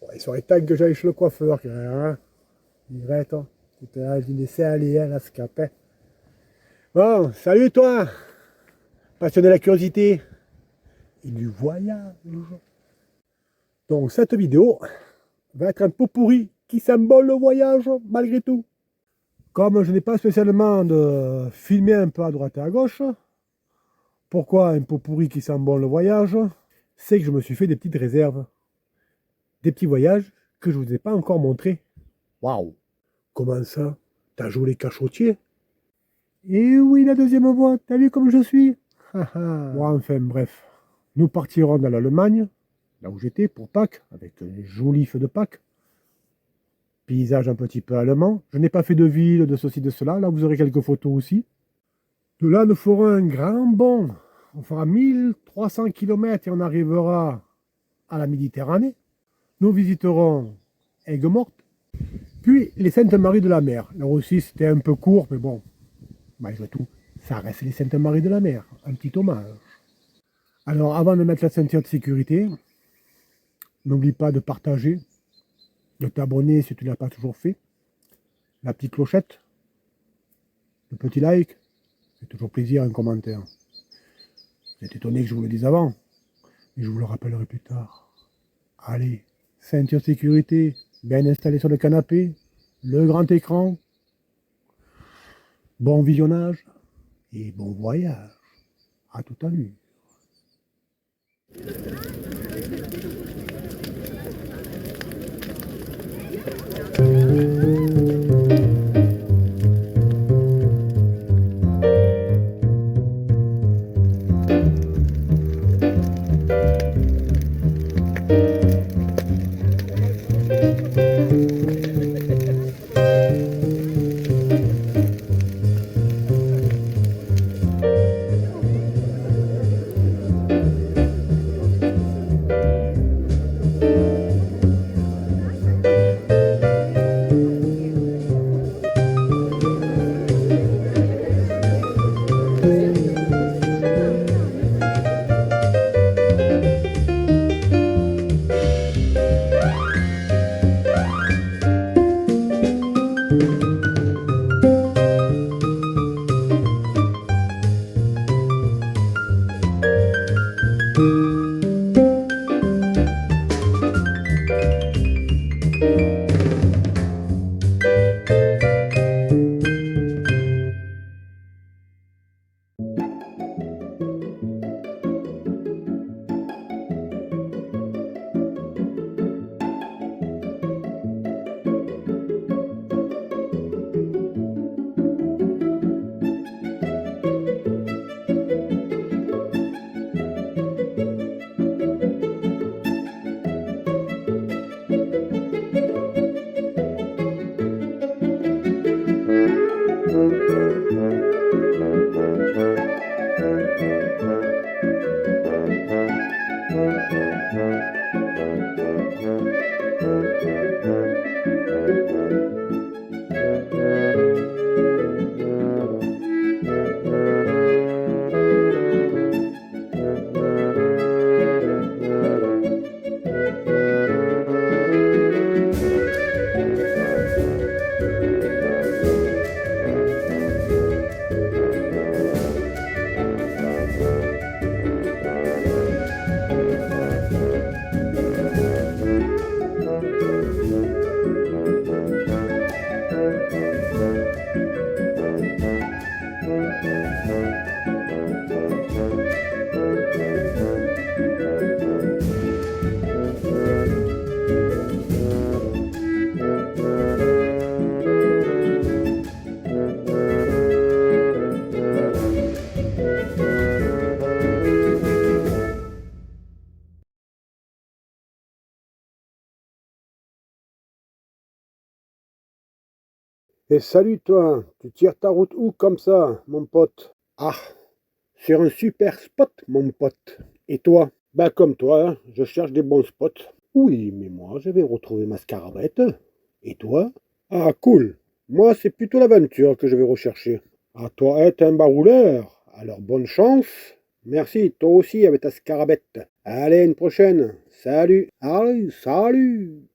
Ouais, il serait temps que j'aille chez le coiffeur, quand même, hein. Direct, hein. C'était là, je laissais aller, hein, là, ce capet. Bon, salut toi, passionné de la curiosité et du voyage. Donc, cette vidéo va être un pot pourri qui symbole le voyage, malgré tout. Comme je n'ai pas spécialement de filmer un peu à droite et à gauche, pourquoi un pot pourri qui symbole le voyage? C'est que je me suis fait des petites réserves. Des petits voyages que je ne vous ai pas encore montrés. Waouh! Comment ça? T'as joué les cachotiers? Et oui, la deuxième voie, t'as vu comme je suis? Bon, enfin, bref. Nous partirons dans l'Allemagne, là où j'étais, pour Pâques, avec les jolis feux de Pâques. Paysage un petit peu allemand. Je n'ai pas fait de ville, de ceci, de cela. Là, vous aurez quelques photos aussi. De là, nous ferons un grand bond. On fera 1300 km et on arrivera à la Méditerranée. Nous visiterons Aigues-Mortes, puis les Saintes-Maries de la Mer. Là aussi, c'était un peu court, mais bon, malgré tout, ça reste les Saintes-Maries de la Mer. Un petit hommage. Alors, avant de mettre la ceinture de sécurité, n'oublie pas de partager, de t'abonner si tu ne l'as pas toujours fait, la petite clochette, le petit like, c'est toujours plaisir, un commentaire. Vous êtes étonné que je vous le dise avant, mais je vous le rappellerai plus tard. Allez, ceinture de sécurité, bien installée sur le canapé, le grand écran. Bon visionnage et bon voyage. À tout à l'heure. Et salut toi, tu tires ta route où comme ça, mon pote? Ah, sur un super spot, mon pote. Et toi? Bah comme toi, hein, je cherche des bons spots. Oui, mais moi, je vais retrouver ma scarabette. Et toi? Ah, cool. Moi, c'est plutôt l'aventure que je vais rechercher. Ah, toi, être un barouleur. Alors, bonne chance. Merci, toi aussi avec ta scarabette. Allez, une prochaine. Salut. Allez, salut.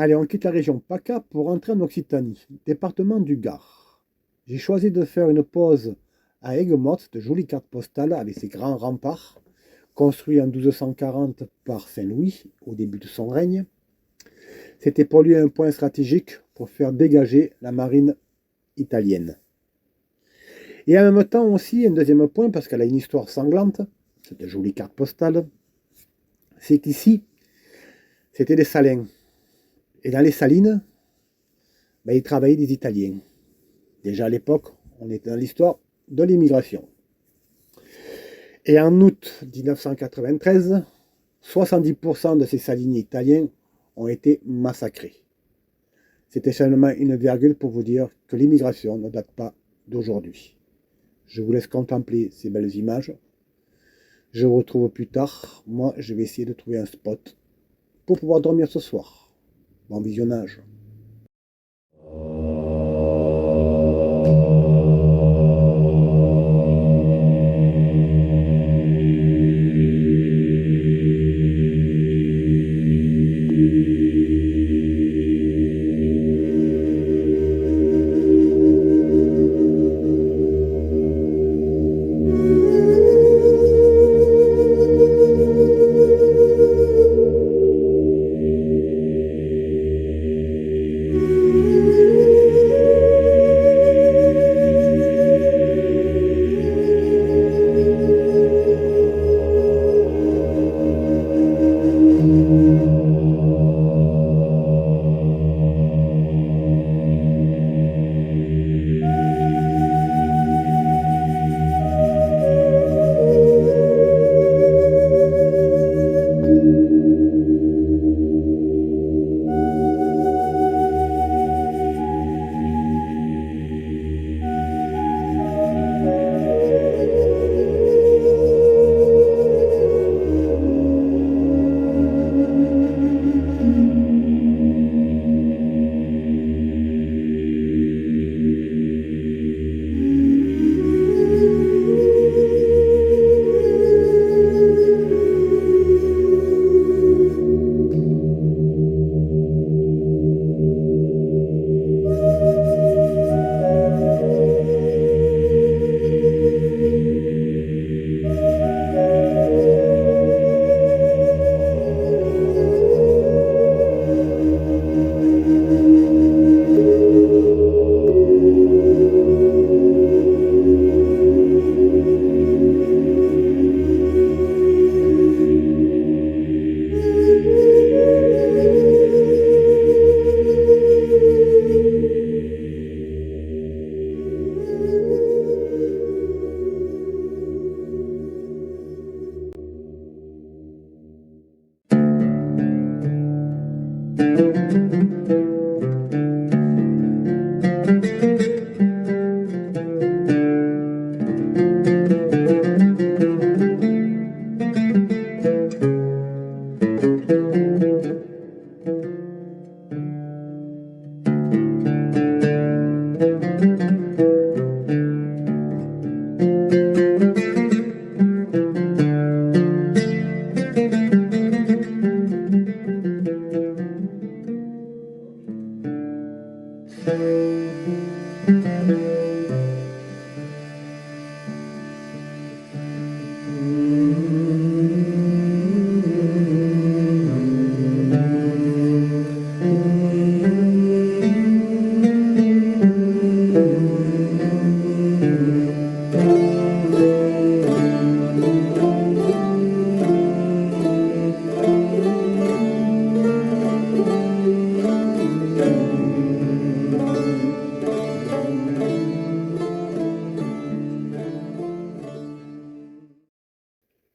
Allez, on quitte la région PACA pour rentrer en Occitanie, département du Gard. J'ai choisi de faire une pause à Aigues-Mortes, de jolies cartes postales avec ses grands remparts, construits en 1240 par Saint-Louis au début de son règne. C'était pour lui un point stratégique pour faire dégager la marine italienne. Et en même temps aussi, un deuxième point, parce qu'elle a une histoire sanglante, c'est de jolies cartes postales, c'est qu'ici, c'était des salins. Et dans les salines, ils travaillaient des Italiens. Déjà à l'époque, on était dans l'histoire de l'immigration. Et en août 1993, 70% de ces saliniers italiens ont été massacrés. C'était seulement une virgule pour vous dire que l'immigration ne date pas d'aujourd'hui. Je vous laisse contempler ces belles images. Je vous retrouve plus tard. Moi, je vais essayer de trouver un spot pour pouvoir dormir ce soir. Bon visionnage.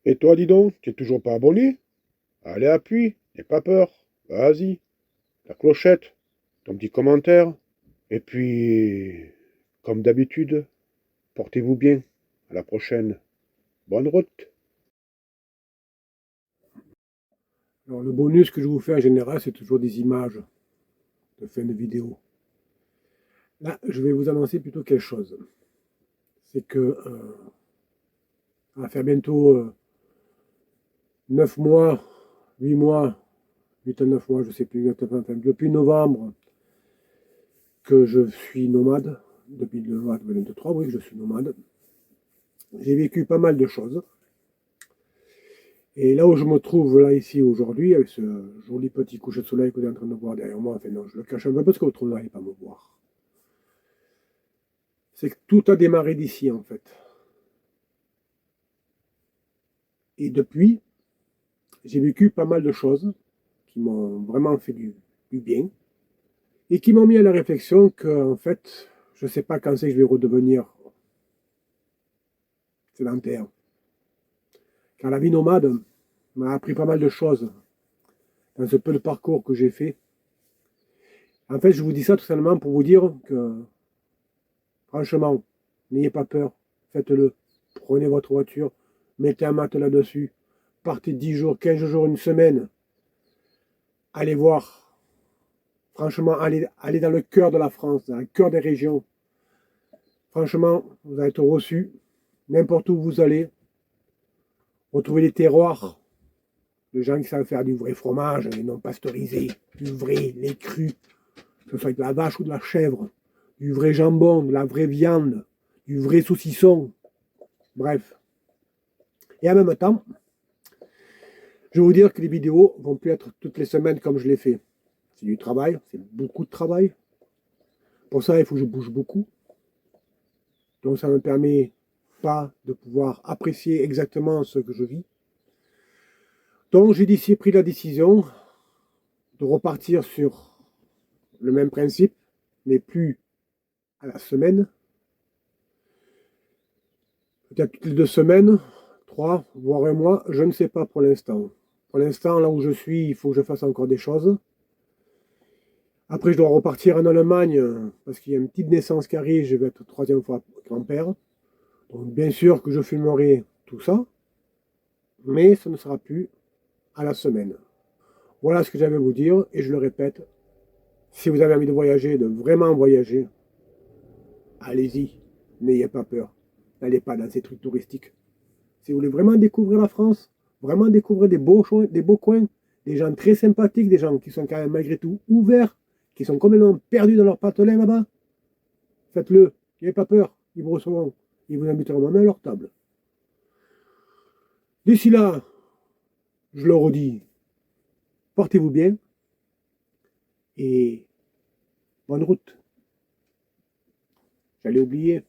Et toi, dis donc, tu n'es toujours pas abonné? Allez, appuie, n'aie pas peur. Vas-y, la clochette, ton petit commentaire. Et puis, comme d'habitude, portez-vous bien. À la prochaine. Bonne route. Alors, le bonus que je vous fais en général, c'est toujours des images de fin de vidéo. Là, je vais vous annoncer plutôt quelque chose. C'est que ça va faire bientôt 9 mois, 8 mois 8 à 9 mois, je ne sais plus exactement, enfin, depuis novembre que je suis nomade, depuis le mois de 23, oui, je suis nomade. J'ai vécu pas mal de choses. Et là où je me trouve, là, ici, aujourd'hui, avec ce joli petit coucher de soleil que vous êtes en train de voir derrière moi, enfin non, je le cache un peu parce que votre n'allez pas me voir. C'est que tout a démarré d'ici, en fait. Et depuis, j'ai vécu pas mal de choses qui m'ont vraiment fait du bien et qui m'ont mis à la réflexion que, en fait, je ne sais pas quand c'est que je vais redevenir sédentaire. Car la vie nomade m'a appris pas mal de choses dans ce peu de parcours que j'ai fait. En fait, je vous dis ça tout simplement pour vous dire que, franchement, n'ayez pas peur, faites-le. Prenez votre voiture, mettez un matelas dessus, partez 10 jours, 15 jours, une semaine. Allez voir. Franchement, allez dans le cœur de la France, dans le cœur des régions. Franchement, vous allez être reçus. N'importe où vous allez, retrouvez les terroirs. Les gens qui savent faire du vrai fromage, les non pasteurisés, du vrai, les crus, que ce soit de la vache ou de la chèvre, du vrai jambon, de la vraie viande, du vrai saucisson. Bref. Et en même temps, je vais vous dire que les vidéos vont plus être toutes les semaines comme je l'ai fait. C'est du travail, c'est beaucoup de travail. Pour ça, il faut que je bouge beaucoup. Donc ça ne me permet pas de pouvoir apprécier exactement ce que je vis. Donc j'ai pris la décision de repartir sur le même principe, mais plus à la semaine. Peut-être toutes les 2 semaines, 3, voire un mois, je ne sais pas pour l'instant. Pour l'instant, là où je suis, il faut que je fasse encore des choses. Après, je dois repartir en Allemagne parce qu'il y a une petite naissance qui arrive. Je vais être 3e fois grand-père. Donc, bien sûr que je filmerai tout ça, mais ce ne sera plus à la semaine. Voilà ce que j'avais à vous dire, et je le répète, si vous avez envie de voyager, de vraiment voyager, allez-y, n'ayez pas peur. N'allez pas dans ces trucs touristiques. Si vous voulez vraiment découvrir la France, vraiment découvrir des beaux coins, des gens très sympathiques, des gens qui sont quand même malgré tout ouverts, qui sont complètement perdus dans leur patelin là-bas, faites-le, n'ayez pas peur, ils vous recevront, ils vous inviteront même à leur table. D'ici là, je le redis, portez-vous bien et bonne route. J'allais oublier,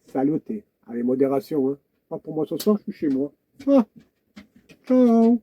salutez, avec modération, hein. Pas pour moi ce soir, je suis chez moi. Ah, ciao.